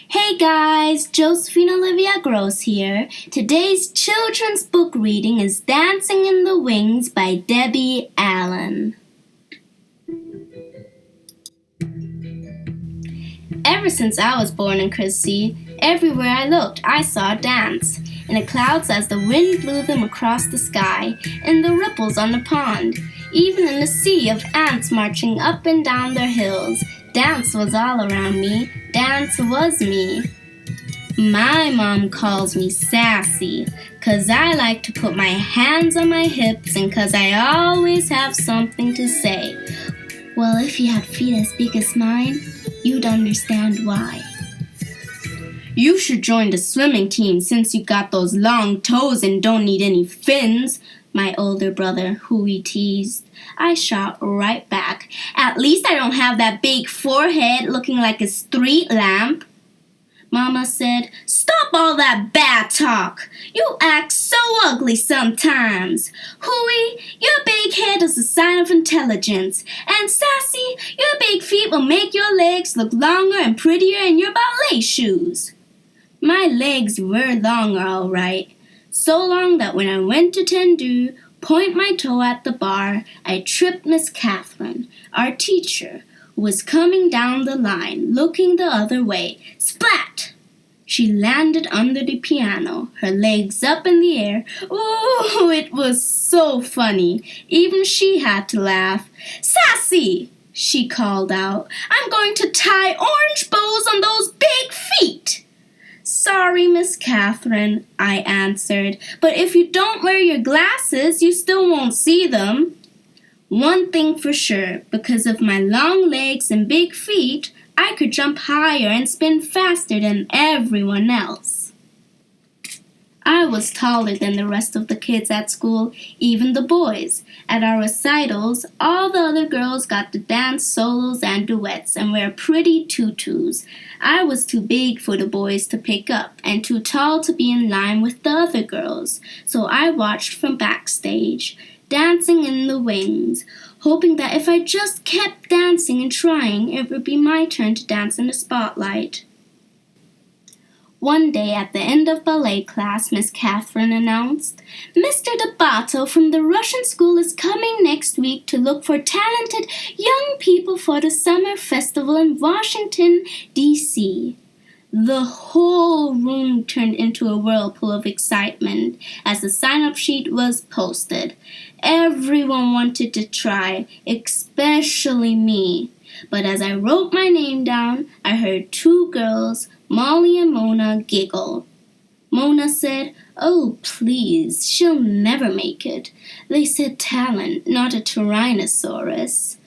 Hey guys, Josephine Olivia Gross here. Today's children's book reading is Dancing in the Wings by Debbie Allen. Ever since I was born in Chrissy, everywhere I looked I saw a dance. In the clouds as the wind blew them across the sky, in the ripples on the pond, even in the sea of ants marching up and down their hills. Dance was all around me. Dance was me. My mom calls me Sassy, 'cause I like to put my hands on my hips and 'cause I always have something to say. Well, if you had feet as big as mine, you'd understand why. You should join the swimming team since you got those long toes and don't need any fins, my older brother Huey teased. I shot right back. At least I don't have that big forehead looking like a street lamp. Mama said, "Stop all that bad talk. You act so ugly sometimes. Huey, your big head is a sign of intelligence. And Sassy, your big feet will make your legs look longer and prettier in your ballet shoes." My legs were longer, all right. So long that when I went to tendu, point my toe at the bar, I tripped Miss Catherine, our teacher, who was coming down the line, looking the other way. Splat! She landed under the piano, her legs up in the air. Ooh, it was so funny. Even she had to laugh. "Sassy!" she called out. "I'm going to tie orange bows on those big feet." "Sorry, Miss Catherine," I answered, "but if you don't wear your glasses, you still won't see them." One thing for sure, because of my long legs and big feet, I could jump higher and spin faster than everyone else. I was taller than the rest of the kids at school, even the boys. At our recitals, all the other girls got to dance solos and duets and wear pretty tutus. I was too big for the boys to pick up and too tall to be in line with the other girls, so I watched from backstage, dancing in the wings, hoping that if I just kept dancing and trying, it would be my turn to dance in the spotlight. One day at the end of ballet class, Miss Catherine announced, "Mr. Dabato from the Russian school is coming next week to look for talented young people for the summer festival in Washington, D.C." The whole room turned into a whirlpool of excitement as the sign-up sheet was posted. Everyone wanted to try, especially me. But as I wrote my name down, I heard two girls, Molly and Mona, giggle. Mona said, "Oh, please, she'll never make it. They said talent, not a Tyrannosaurus."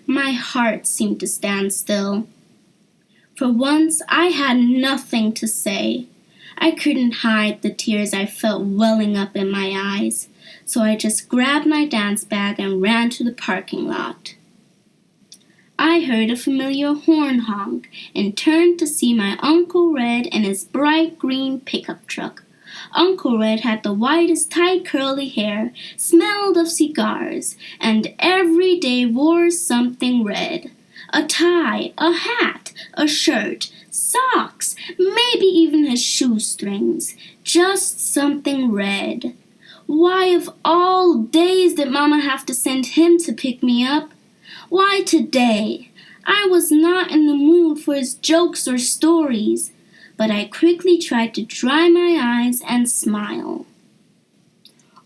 My heart seemed to stand still. For once, I had nothing to say. I couldn't hide the tears I felt welling up in my eyes, so I just grabbed my dance bag and ran to the parking lot. I heard a familiar horn honk and turned to see my Uncle Red in his bright green pickup truck. Uncle Red had the whitest tight curly hair, smelled of cigars, and every day wore something red. A tie, a hat, a shirt, socks, maybe even his shoestrings. Just something red. Why of all days did Mama have to send him to pick me up? Why today? I was not in the mood for his jokes or stories, but I quickly tried to dry my eyes and smile.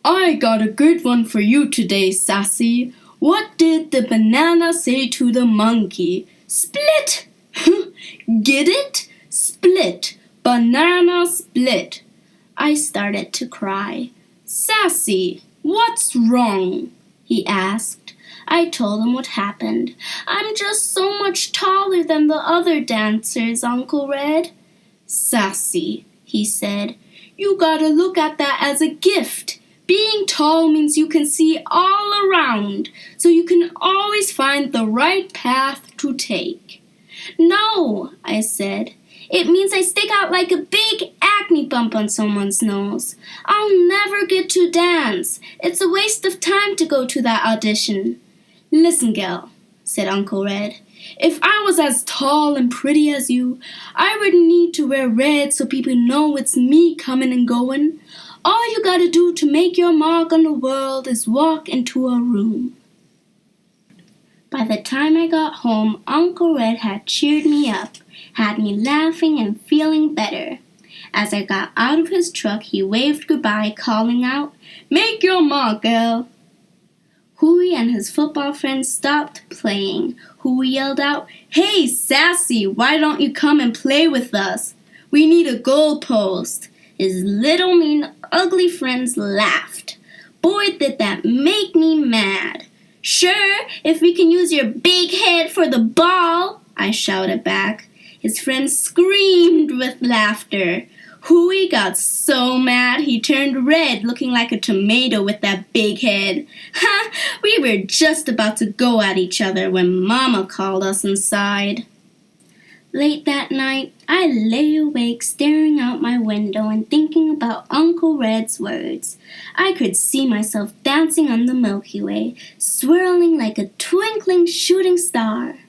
"I got a good one for you today, Sassy. What did the banana say to the monkey? Split! Get it? Split. Banana split." I started to cry. "Sassy, what's wrong?" he asked. I told him what happened. "I'm just so much taller than the other dancers, Uncle Red." "Sassy," he said, "you gotta look at that as a gift. Being tall means you can see all around, so you can always find the right path to take." "No," I said. "It means I stick out like a big acne bump on someone's nose. I'll never get to dance. It's a waste of time to go to that audition." "Listen, gal," said Uncle Red. If I was as tall and pretty as you, I wouldn't need to wear red so people know it's me coming and going. All you gotta do to make your mark on the world is walk into a room." By the time I got home, Uncle Red had cheered me up, had me laughing and feeling better. As I got out of his truck, he waved goodbye, calling out, "Make your mark, Elle." Huey and his football friends stopped playing. Huey yelled out, "Hey, Sassy, why don't you come and play with us? We need a goalpost." His little mean ugly friends laughed. Boy, did that make me mad. "Sure, if we can use your big head for the ball," I shouted back. His friends screamed with laughter. Huey got so mad he turned red, looking like a tomato with that big head. Ha! We were just about to go at each other when Mama called us inside. Late that night, I lay awake staring out my window and thinking about Uncle Red's words. I could see myself dancing on the Milky Way, swirling like a twinkling shooting star.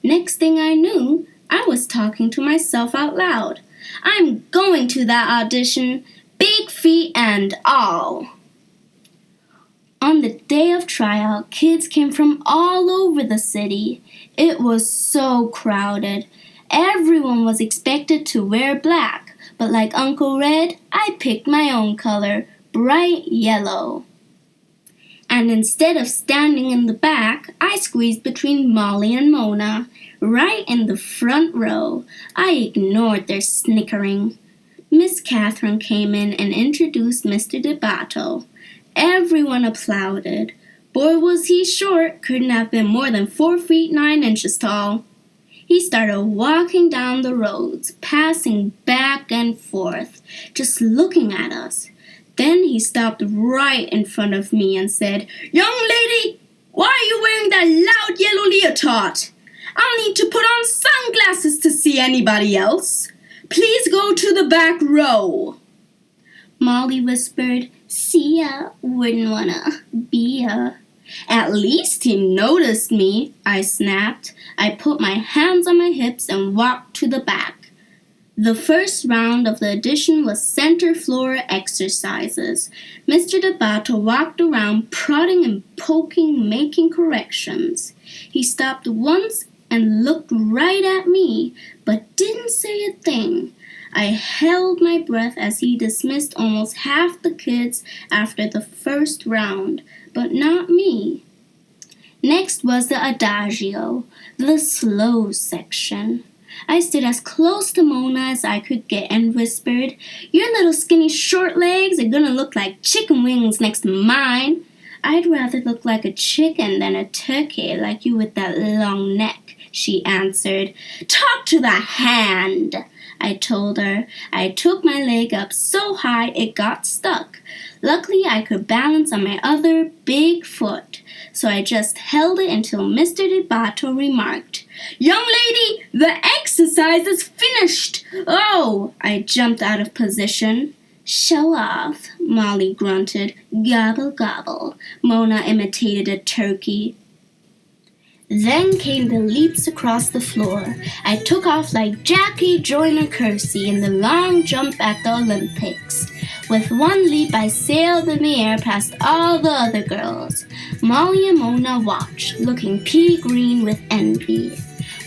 Next thing I knew, I was talking to myself out loud. "I'm going to that audition, big feet and all." On the day of tryout, kids came from all over the city. It was so crowded. Everyone was expected to wear black, but like Uncle Red, I picked my own color, bright yellow. And instead of standing in the back, I squeezed between Molly and Mona, right in the front row. I ignored their snickering. Miss Catherine came in and introduced Mr. DeBato. Everyone applauded. Boy, was he short, couldn't have been more than 4 feet 9 inches tall. He started walking down the roads, passing back and forth, just looking at us. Then he stopped right in front of me and said, "Young lady, why are you wearing that loud yellow leotard? I'll need to put on sunglasses to see anybody else. Please go to the back row." Molly whispered, "See ya, wouldn't wanna be ya." "At least he noticed me," I snapped. I put my hands on my hips and walked to the back. The first round of the audition was center floor exercises. Mr. DeBato walked around, prodding and poking, making corrections. He stopped once and looked right at me, but didn't say a thing. I held my breath as he dismissed almost half the kids after the first round, but not me. Next was the adagio, the slow section. I stood as close to Mona as I could get and whispered, "Your little skinny short legs are gonna look like chicken wings next to mine." "I'd rather look like a chicken than a turkey like you with that long neck," she answered. "Talk to the hand," I told her. I took my leg up so high it got stuck. Luckily, I could balance on my other big foot, so I just held it until Mr. DeBato remarked, "Young lady, the exercise is finished." "Oh!" I jumped out of position. "Show off," Molly grunted. "Gobble, gobble." Mona imitated a turkey. Then came the leaps across the floor. I took off like Jackie Joyner-Kersee in the long jump at the Olympics. With one leap, I sailed in the air past all the other girls. Molly and Mona watched, looking pea-green with envy.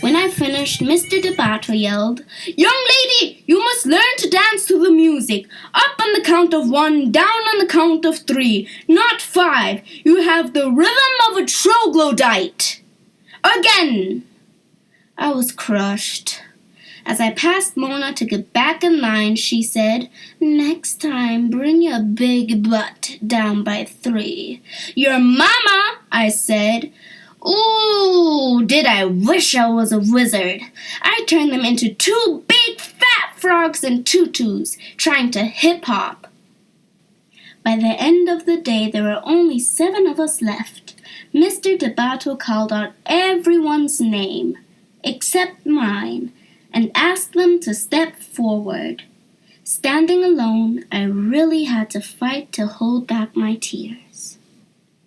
When I finished, Mr. DeBato yelled, "Young lady, you must learn to dance to the music. Up on the count of 1, down on the count of 3, not 5. You have the rhythm of a troglodyte. Again!" I was crushed. As I passed Mona to get back in line, she said, "Next time, bring your big butt down by 3. "Your mama," I said. Ooh, did I wish I was a wizard. I turned them into 2 big fat frogs in tutus, trying to hip-hop. By the end of the day, there were only 7 of us left. Mr. DeBato called out everyone's name, except mine, and asked them to step forward. Standing alone, I really had to fight to hold back my tears.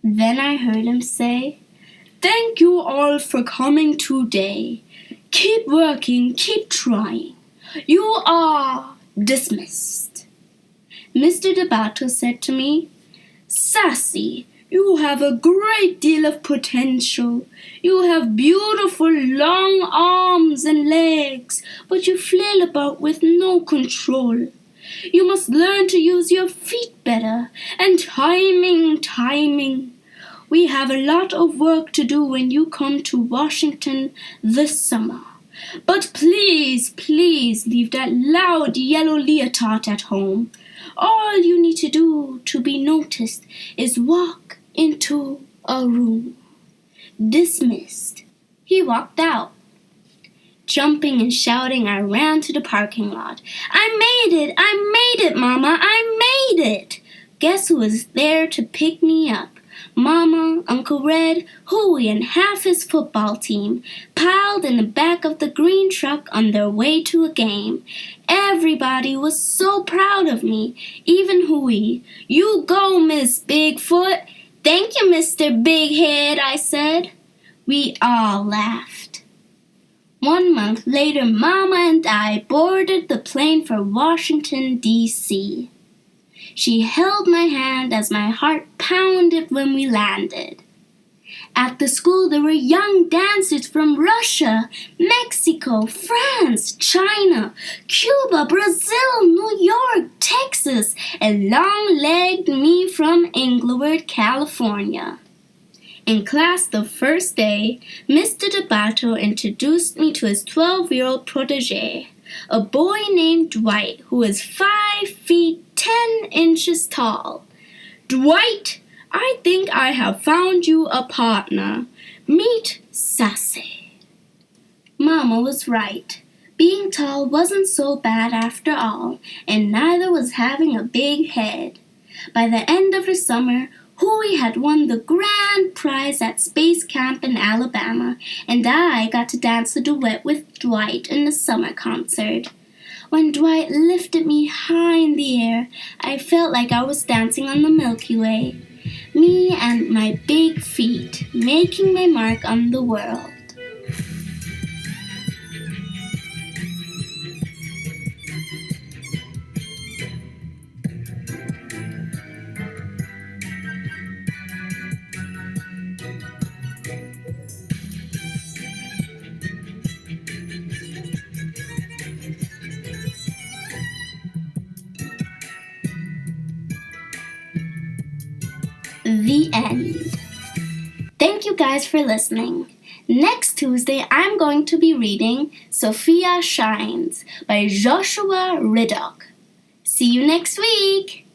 Then I heard him say, thank you all for coming today. Keep working, keep trying. You are dismissed. Mr. Debato said to me, Sassy, you have a great deal of potential. You have beautiful long arms and legs, but you flail about with no control. You must learn to use your feet better, and timing. We have a lot of work to do when you come to Washington this summer. But please leave that loud yellow leotard at home. All you need to do to be noticed is walk into a room. Dismissed. He walked out. Jumping and shouting, I ran to the parking lot. I made it, Mama, I made it! Guess who was there to pick me up? Mama, Uncle Red, Huey, and half his football team piled in the back of the green truck on their way to a game. Everybody was so proud of me, even Huey. You go, Miss Bigfoot. Thank you, Mr. Big Head, I said. We all laughed. 1 month later, Mama and I boarded the plane for Washington, D.C. She held my hand as my heart pounded when we landed. At the school, there were young dancers from Russia, Mexico, France, China, Cuba, Brazil, New York, Texas, and long-legged me from Inglewood, California. In class the first day, Mr. Debato introduced me to his 12-year-old protege, a boy named Dwight, who is 5 feet 10 inches tall. Dwight, I think I have found you a partner. Meet Sassy. Mama was right. Being tall wasn't so bad after all, and neither was having a big head. By the end of the summer, Huey had won the grand prize at Space Camp in Alabama, and I got to dance a duet with Dwight in the summer concert. When Dwight lifted me high in the air, I felt like I was dancing on the Milky Way. Me and my big feet, making my mark on the world. The end. Thank you guys for listening. Next Tuesday, I'm going to be reading Sophia Shines by Joshua Riddoch. See you next week!